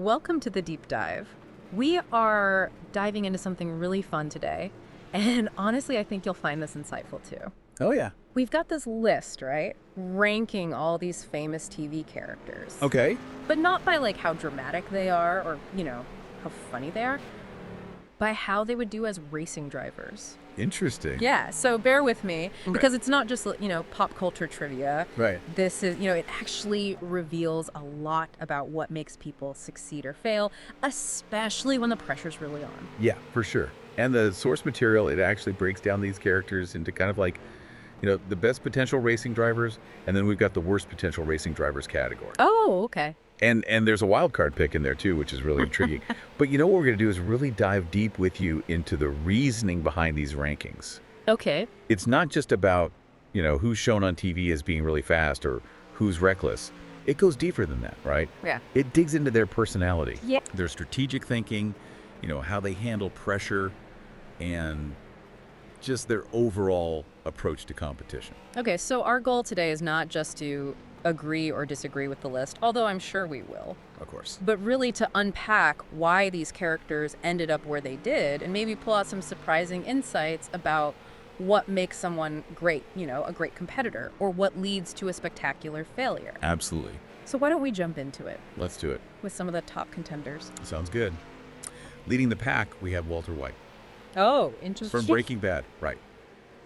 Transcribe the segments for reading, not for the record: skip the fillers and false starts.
Welcome to the deep dive. We are diving into something really fun today, and honestly, I think you'll find this insightful too. Oh, yeah. We've got this list, right? Ranking all these famous TV characters. Okay. But not by like how dramatic they are or, how funny they are, by how they would do as racing drivers. Interesting. Yeah, so bear with me because it's not just, pop culture trivia. Right. This is, it actually reveals a lot about what makes people succeed or fail, especially when the pressure's really on. Yeah, for sure. And the source material, it actually breaks down these characters into kind of like, the best potential racing drivers, and then we've got the worst potential racing drivers category. Oh, okay. And there's a wild card pick in there too, which is really intriguing. But what we're going to do is really dive deep with you into the reasoning behind these rankings. Okay. It's not just about, who's shown on TV as being really fast or who's reckless. It goes deeper than that, right? Yeah. It digs into their personality, Yeah. their strategic thinking, how they handle pressure, and just their overall approach to competition. Okay, so our goal today is not just to agree or disagree with the list, although I'm sure we will, Of course. but really to unpack why these characters ended up where they did and maybe pull out some surprising insights about what makes someone great, a great competitor, or what leads to a spectacular failure. Absolutely. So why don't we jump into it Let's do it. with some of the top contenders? Sounds good. Leading the pack, we have Walter White Oh, interesting. from Breaking Bad. Right.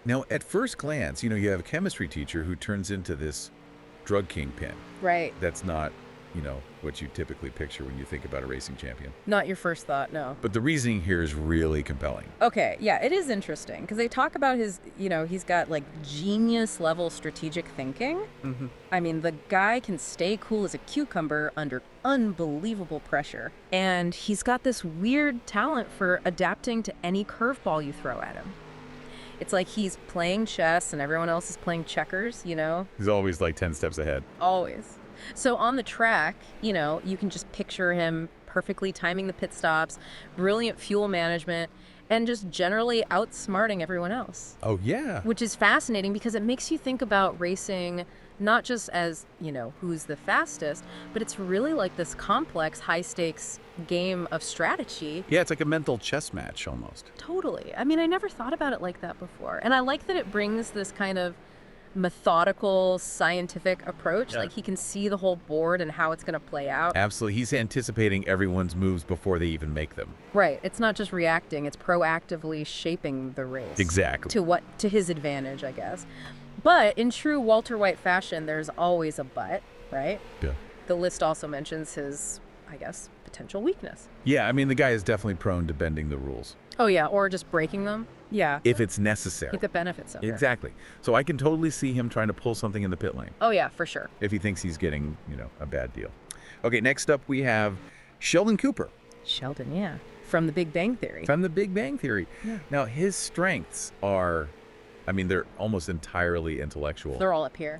Now, at first glance, you have a chemistry teacher who turns into this drug kingpin. Right. That's not, what you typically picture when you think about a racing champion. Not your first thought, no. But the reasoning here is really compelling. Okay, yeah, it is interesting because they talk about his, he's got like genius level strategic thinking. Mm-hmm. I mean, the guy can stay cool as a cucumber under unbelievable pressure. And he's got this weird talent for adapting to any curveball you throw at him. It's like he's playing chess and everyone else is playing checkers, He's always like 10 steps ahead. Always. So on the track, you can just picture him perfectly timing the pit stops, brilliant fuel management, and just generally outsmarting everyone else. Oh, yeah. Which is fascinating because it makes you think about racing not just as, who's the fastest, but it's really like this complex, high-stakes game of strategy. Yeah, it's like a mental chess match almost. Totally. I mean, I never thought about it like that before. And I like that it brings this kind of methodical, scientific approach. Yeah. Like he can see the whole board and how it's going to play out. Absolutely. He's anticipating everyone's moves before they even make them. Right. It's not just reacting, it's proactively shaping the race. Exactly. To his advantage, I guess. But in true Walter White fashion, there's always a but, right? Yeah. The list also mentions his, I guess, potential weakness. Yeah, I mean, the guy is definitely prone to bending the rules. Oh, yeah, or just breaking them. Yeah. If it's necessary. Keep the benefits of it. Exactly. So I can totally see him trying to pull something in the pit lane Oh, yeah, for sure. if he thinks he's getting, a bad deal. Okay, next up we have Sheldon Cooper Sheldon, yeah. From The Big Bang Theory. from The Big Bang Theory. Yeah. Now, his strengths are, they're almost entirely intellectual. They're all up here.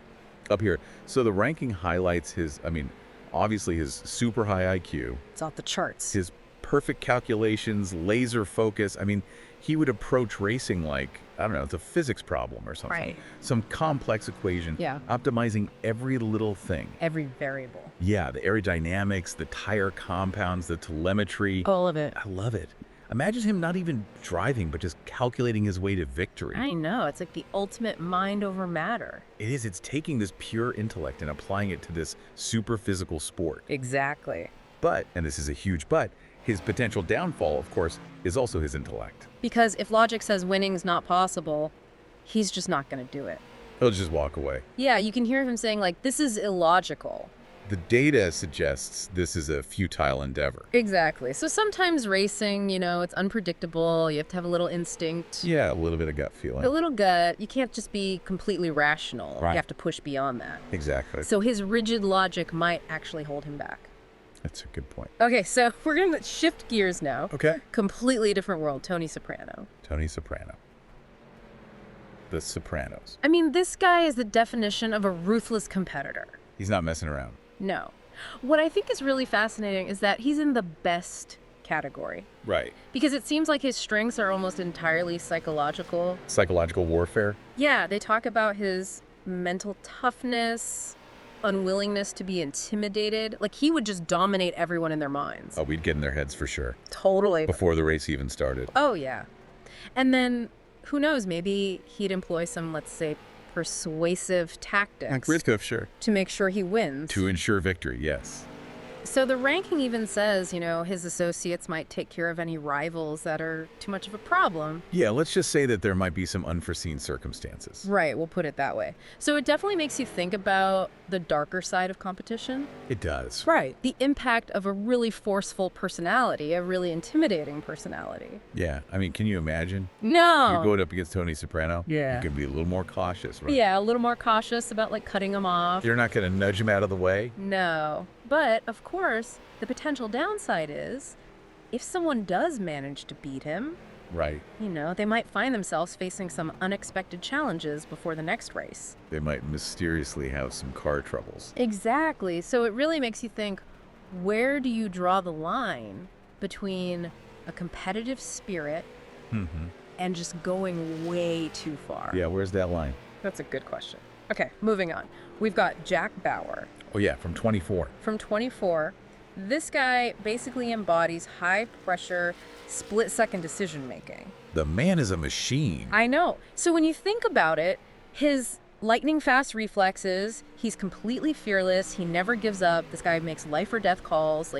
Up here. So the ranking highlights his, obviously his super high IQ, It's off the charts. his perfect calculations, laser focus. He would approach racing like, I don't know, it's a physics problem or something. Right. Some complex equation. Yeah. Optimizing every little thing. Every variable. Yeah, the aerodynamics, the tire compounds, the telemetry. All of it. I love it. Imagine him not even driving, but just calculating his way to victory. I know. It's like the ultimate mind over matter. It is. It's taking this pure intellect and applying it to this super physical sport. Exactly. But, and this is a huge but, his potential downfall, of course, is also his intellect. Because if logic says winning's not possible, he's just not going to do it. He'll just walk away. Yeah, you can hear him saying, like, this is illogical. The data suggests this is a futile endeavor. Exactly. So sometimes racing, it's unpredictable. You have to have a little instinct. Yeah, a little bit of gut feeling. A little gut. You can't just be completely rational. Right. You have to push beyond that. Exactly. So his rigid logic might actually hold him back. That's a good point. Okay, so we're going to shift gears now. Okay. Completely different world. Tony Soprano. Tony Soprano. The Sopranos. I mean, this guy is the definition of a ruthless competitor. He's not messing around. No. What I think is really fascinating is that he's in the best category. Right. Because it seems like his strengths are almost entirely psychological. Psychological warfare. Yeah, they talk about his mental toughness, unwillingness to be intimidated. Like, he would just dominate everyone in their minds. Oh, we'd get in their heads for sure. Totally. Before the race even started. Oh, yeah. And then, who knows, maybe he'd employ some, let's say, persuasive tactics. Like Rizkov, sure. To make sure he wins. To ensure victory, yes. So the ranking even says, his associates might take care of any rivals that are too much of a problem. Yeah, let's just say that there might be some unforeseen circumstances. Right, we'll put it that way. So it definitely makes you think about the darker side of competition. It does. Right. The impact of a really forceful personality, a really intimidating personality. Yeah, I mean, can you imagine? No. You're going up against Tony Soprano. Yeah. You can be a little more cautious, right? Yeah, a little more cautious about, cutting him off. You're not going to nudge him out of the way? No. But, of course, the potential downside is, if someone does manage to beat him, Right. they might find themselves facing some unexpected challenges before the next race. They might mysteriously have some car troubles. Exactly. So it really makes you think, where do you draw the line between a competitive spirit and just going way too far? Yeah, where's that line? That's a good question. Okay, moving on. We've got Jack Bauer. Oh, yeah, from 24. From 24. This guy basically embodies high-pressure, split-second decision-making. The man is a machine. I know. So when you think about it, his lightning-fast reflexes, he's completely fearless, he never gives up. This guy makes life-or-death calls,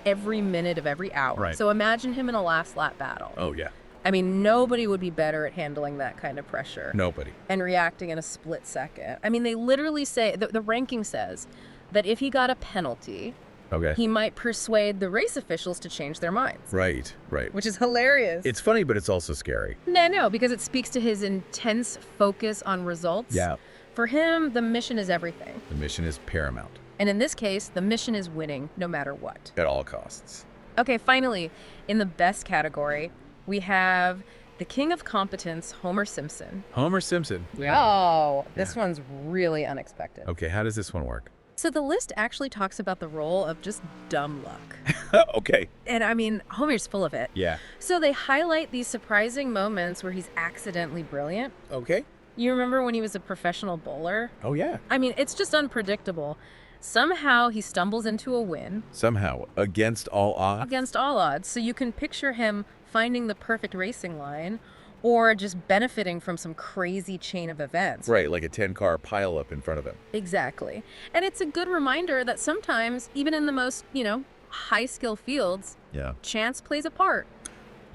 every minute of every hour. Right. So imagine him in a last-lap battle. Oh, yeah. I mean, nobody would be better at handling that kind of pressure. Nobody. And reacting in a split second. I mean, they literally say, the ranking says that if he got a penalty, Okay. he might persuade the race officials to change their minds. Right. Which is hilarious. It's funny, but it's also scary. No, because it speaks to his intense focus on results. Yeah. For him, the mission is everything. The mission is paramount. And in this case, the mission is winning no matter what. At all costs. Okay, finally, in the best category, we have the king of competence, Homer Simpson. Homer Simpson. Oh, this one's really unexpected. Okay, how does this one work? So the list actually talks about the role of just dumb luck. Okay. And I mean, Homer's full of it. Yeah. So they highlight these surprising moments where he's accidentally brilliant. Okay. You remember when he was a professional bowler? Oh, yeah. I mean, it's just unpredictable. Somehow he stumbles into a win. Somehow, against all odds. Against all odds. So you can picture him finding the perfect racing line or just benefiting from some crazy chain of events. Right, like a 10-car pileup in front of him. Exactly. And it's a good reminder that sometimes, even in the most, high-skill fields, chance plays a part.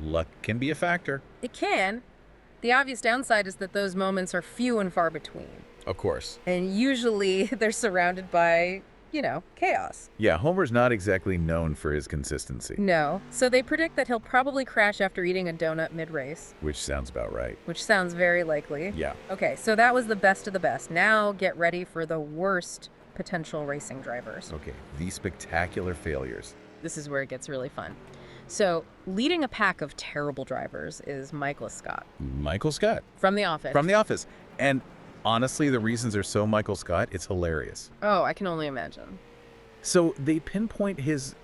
Luck can be a factor. It can. The obvious downside is that those moments are few and far between. Of course. And usually they're surrounded by, chaos. Yeah, Homer's not exactly known for his consistency. No. So they predict that he'll probably crash after eating a donut mid-race. Which sounds about right. Which sounds very likely. Yeah. Okay, so that was the best of the best. Now get ready for the worst potential racing drivers. Okay, the spectacular failures. This is where it gets really fun. So, leading a pack of terrible drivers is Michael Scott. Michael Scott. From The Office. From The Office. And honestly, the reasons are so Michael Scott, it's hilarious. Oh, I can only imagine. So they pinpoint it's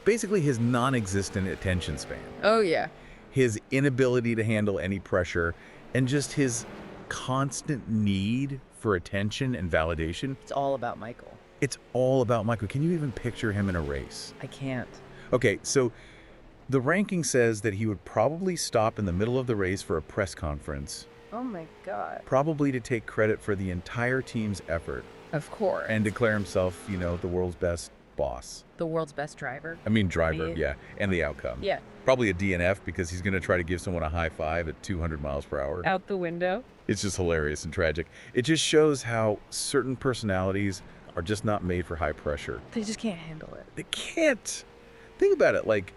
basically his non-existent attention span. Oh, yeah. His inability to handle any pressure, and just his constant need for attention and validation. It's all about Michael. It's all about Michael. Can you even picture him in a race? I can't. Okay, so the ranking says that he would probably stop in the middle of the race for a press conference. Oh my God. Probably to take credit for the entire team's effort. Of course. And declare himself, the world's best boss. The world's best driver. I mean, driver, yeah. And the outcome. Yeah. Probably a DNF because he's going to try to give someone a high five at 200 miles per hour. Out the window. It's just hilarious and tragic. It just shows how certain personalities are just not made for high pressure. They just can't handle it. They can't. Think about it.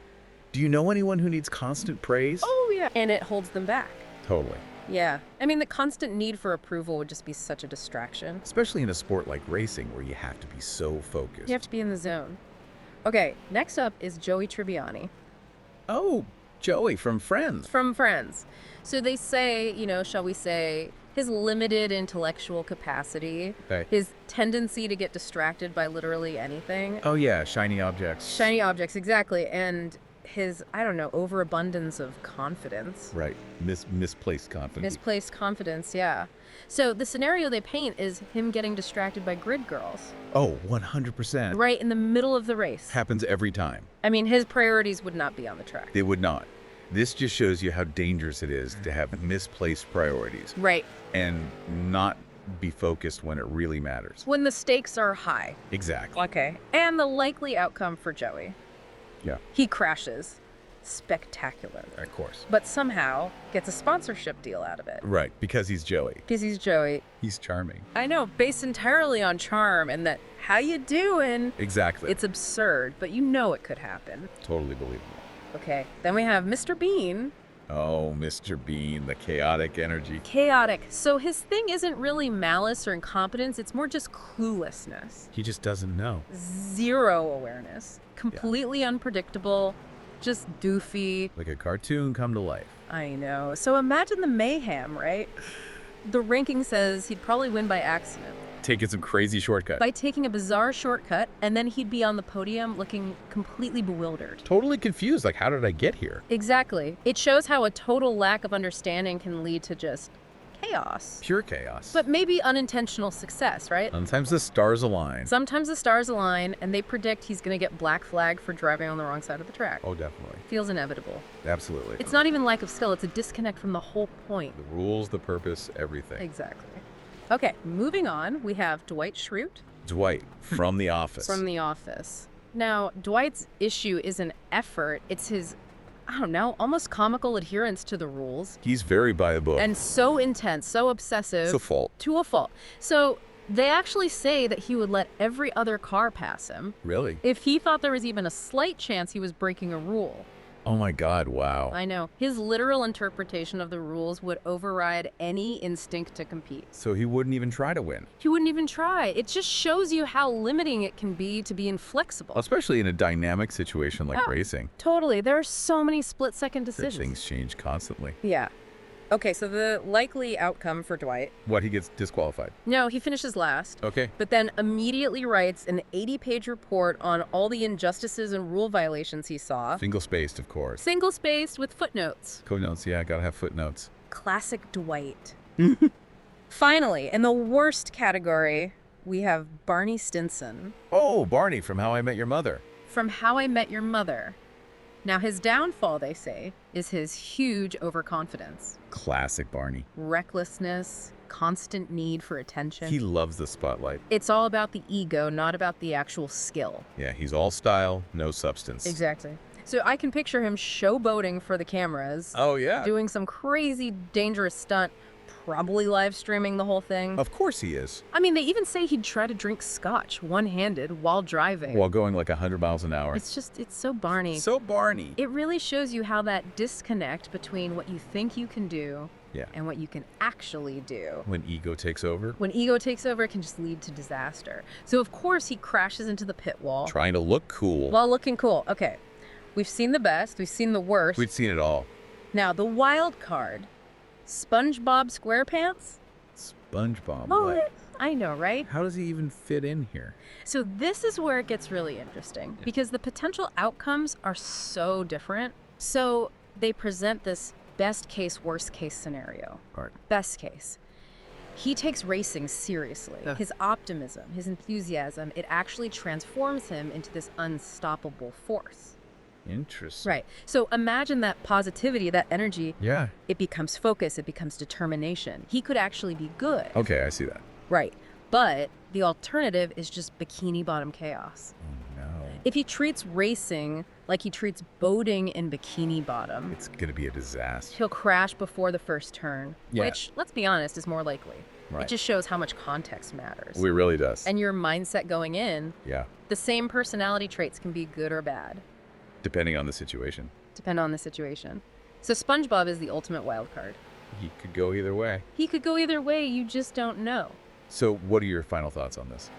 Do you know anyone who needs constant praise? Oh, yeah. And it holds them back. Totally. Yeah. I mean, the constant need for approval would just be such a distraction. Especially in a sport like racing where you have to be so focused. You have to be in the zone. Okay, next up is Joey Tribbiani. Oh, Joey from Friends. From Friends. So they say, shall we say, his limited intellectual capacity, Right. his tendency to get distracted by literally anything. Oh, yeah, shiny objects. Shiny objects, exactly. And his, I don't know, overabundance of confidence. Right. Misplaced confidence. Misplaced confidence, yeah. So the scenario they paint is him getting distracted by grid girls. Oh, 100%. Right in the middle of the race. Happens every time. I mean, his priorities would not be on the track. They would not. This just shows you how dangerous it is to have misplaced priorities. Right. And not be focused when it really matters. When the stakes are high. Exactly. Okay. And the likely outcome for Joey. Yeah. He crashes. Spectacularly. Of course. But somehow gets a sponsorship deal out of it. Right, because he's Joey. Because he's Joey. He's charming. I know, based entirely on charm and that, how you doing? Exactly. It's absurd, but you know it could happen. Totally believable. Okay, then we have Mr. Bean. Oh, Mr. Bean, the chaotic energy. Chaotic. So his thing isn't really malice or incompetence, it's more just cluelessness. He just doesn't know. Zero awareness. Completely unpredictable. Just doofy. Like a cartoon come to life. I know. So imagine the mayhem, right? The ranking says he'd probably win by accident. Taking some crazy shortcut. By taking a bizarre shortcut, and then he'd be on the podium looking completely bewildered. Totally confused, like, how did I get here? Exactly. It shows how a total lack of understanding can lead to just chaos. Pure chaos. But maybe unintentional success, right? Sometimes the stars align. Sometimes the stars align, and they predict he's going to get black flagged for driving on the wrong side of the track. Oh, definitely. Feels inevitable. Absolutely. It's not even lack of skill, it's a disconnect from the whole point. The rules, the purpose, everything. Exactly. Okay, moving on, we have Dwight Schrute. Dwight, from The Office. From The Office. Now, Dwight's issue is an effort. It's his, I don't know, almost comical adherence to the rules. He's very by the book. And so intense, so obsessive. It's a fault. To a fault. So they actually say that he would let every other car pass him Really? if he thought there was even a slight chance he was breaking a rule. Oh my God, wow. I know. His literal interpretation of the rules would override any instinct to compete. So he wouldn't even try to win. He wouldn't even try. It just shows you how limiting it can be to be inflexible. Especially in a dynamic situation like Oh, racing. Totally. There are so many split-second decisions. Things change constantly. Yeah. Okay, so the likely outcome for Dwight. What, he gets disqualified? No, he finishes last. Okay. But then immediately writes an 80-page report on all the injustices and rule violations he saw. Single-spaced, of course. Single-spaced with footnotes. Footnotes, yeah, gotta have footnotes. Classic Dwight. Finally, in the worst category, we have Barney Stinson. Oh, Barney from How I Met Your Mother. From How I Met Your Mother. Now, his downfall, they say, is his huge overconfidence. Classic Barney. Recklessness, constant need for attention. He loves the spotlight. It's all about the ego, not about the actual skill. Yeah, he's all style, no substance. Exactly. So I can picture him showboating for the cameras. Oh, yeah. Doing some crazy, dangerous stunt, probably live streaming the whole thing. Of course he is. I mean, they even say he'd try to drink scotch one-handed while driving. While going like 100 miles an hour. It's so Barney. So Barney. It really shows you how that disconnect between what you think you can do and what you can actually do. When ego takes over. When ego takes over, it can just lead to disaster. So, of course, he crashes into the pit wall. Trying to look cool. While looking cool. Okay. We've seen the best. We've seen the worst. We'd seen it all. Now, the wild card. SpongeBob SquarePants? SpongeBob. Oh, what? I know, right? How does he even fit in here? So this is where it gets really interesting because the potential outcomes are so different. So they present this best case, worst case scenario. Right. Best case. He takes racing seriously. His optimism, his enthusiasm, it actually transforms him into this unstoppable force. Interesting. Right. So imagine that positivity, that energy. Yeah. It becomes focus, it becomes determination. He could actually be good. Okay, I see that. Right. But the alternative is just bikini bottom chaos. Oh, no. If he treats racing like he treats boating in bikini bottom, It's going to be a disaster. he'll crash before the first turn, Yeah. which, let's be honest, is more likely. Right. It just shows how much context matters. It really does. And your mindset going in, Yeah. the same personality traits can be good or bad, Depending on the situation. depend on the situation. So SpongeBob is the ultimate wild card. He could go either way. He could go either way, you just don't know. So what are your final thoughts on this?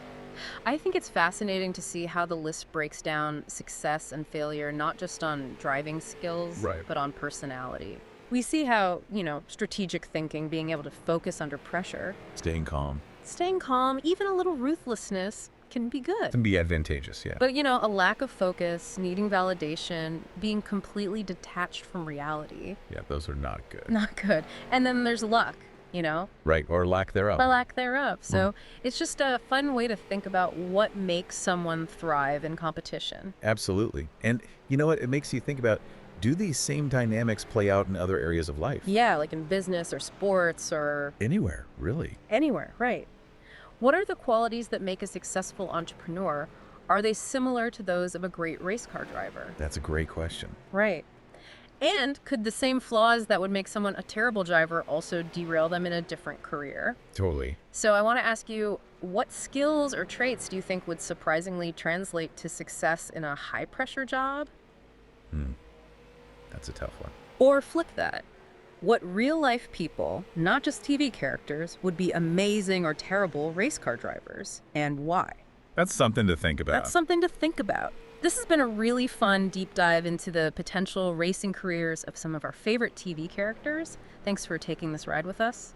I think it's fascinating to see how the list breaks down success and failure, not just on driving skills, Right. but on personality. We see how, strategic thinking, being able to focus under pressure, Staying calm. staying calm, even a little ruthlessness, can be good. Can be advantageous, yeah. But, a lack of focus, needing validation, being completely detached from reality. Yeah, those are not good. Not good. And then there's luck, Right, or lack thereof. the lack thereof. So it's just a fun way to think about what makes someone thrive in competition. Absolutely. And you know what? It makes you think about, do these same dynamics play out in other areas of life? Yeah, like in business or sports or Anywhere, really. anywhere, right? What are the qualities that make a successful entrepreneur? Are they similar to those of a great race car driver? That's a great question. Right. And could the same flaws that would make someone a terrible driver also derail them in a different career? Totally. So I want to ask you, what skills or traits do you think would surprisingly translate to success in a high-pressure job? That's a tough one. Or flip that. What real-life people, not just TV characters, would be amazing or terrible race car drivers, and why? That's something to think about. That's something to think about. This has been a really fun deep dive into the potential racing careers of some of our favorite TV characters. Thanks for taking this ride with us.